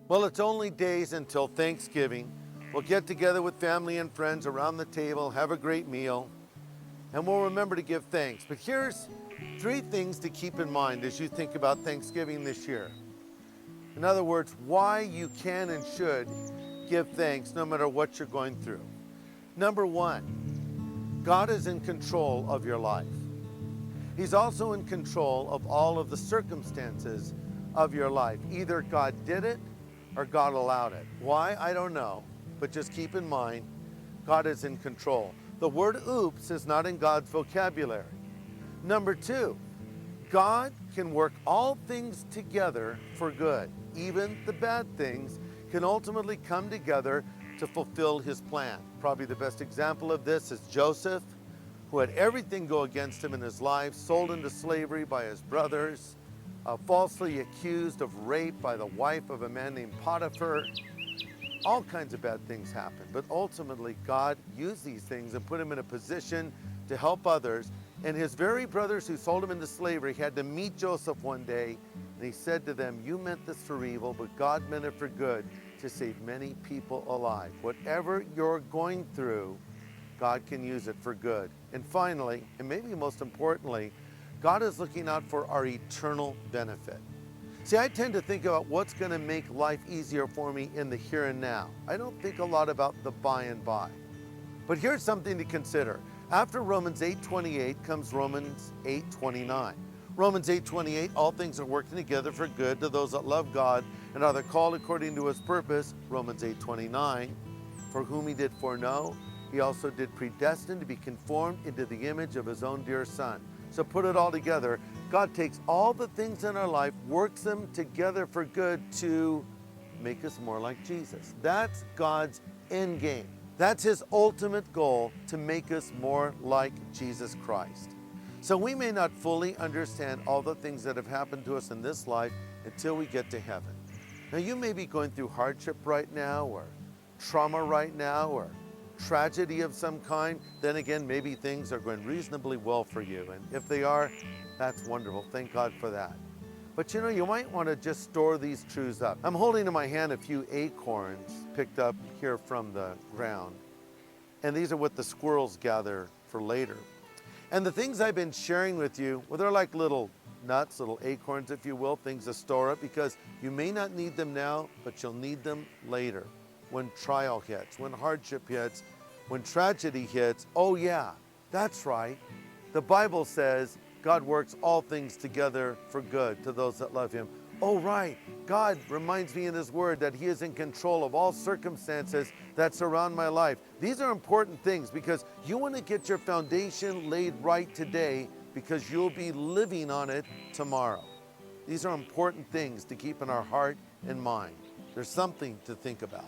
Well, it's only days until Thanksgiving. We'll get together with family and friends around the table, have a great meal, and we'll remember to give thanks. But here's 3 things to keep in mind as you think about Thanksgiving this year. In other words, why you can and should give thanks no matter what you're going through. Number 1, God is in control of your life. He's also in control of all of the circumstances of your life. Either God did it or God allowed it. Why? I don't know, but just keep in mind, God is in control. The word oops is not in God's vocabulary. Number 2, God can work all things together for good. Even the bad things can ultimately come together to fulfill his plan. Probably the best example of this is Joseph, who had everything go against him in his life, sold into slavery by his brothers, falsely accused of rape by the wife of a man named Potiphar. All kinds of bad things happened, but ultimately God used these things and put him in a position to help others. And his very brothers who sold him into slavery had to meet Joseph one day, and he said to them, "You meant this for evil, but God meant it for good, to save many people alive." Whatever you're going through, God can use it for good. And finally, and maybe most importantly, God is looking out for our eternal benefit. See, I tend to think about what's going to make life easier for me in the here and now. I don't think a lot about the by and by. But here's something to consider. After Romans 8:28 comes Romans 8:29. Romans 8:28, all things are working together for good to those that love God and are the called according to his purpose. Romans 8:29, for whom he did foreknow, he also did predestine to be conformed into the image of his own dear Son. So put it all together. God takes all the things in our life, works them together for good to make us more like Jesus. That's God's end game. That's his ultimate goal, to make us more like Jesus Christ. So we may not fully understand all the things that have happened to us in this life until we get to heaven. Now you may be going through hardship right now, or trauma right now, or tragedy of some kind. Then again, maybe things are going reasonably well for you. And if they are, that's wonderful. Thank God for that. But you know, you might want to just store these truths up. I'm holding in my hand a few acorns picked up here from the ground. And these are what the squirrels gather for later. And the things I've been sharing with you, well, they're like little nuts, little acorns, if you will, things to store up, because you may not need them now, but you'll need them later. When trial hits, when hardship hits, when tragedy hits. Oh yeah, that's right. The Bible says God works all things together for good to those that love him. Oh right, God reminds me in his word that he is in control of all circumstances that surround my life. These are important things because you want to get your foundation laid right today, because you'll be living on it tomorrow. These are important things to keep in our heart and mind. There's something to think about.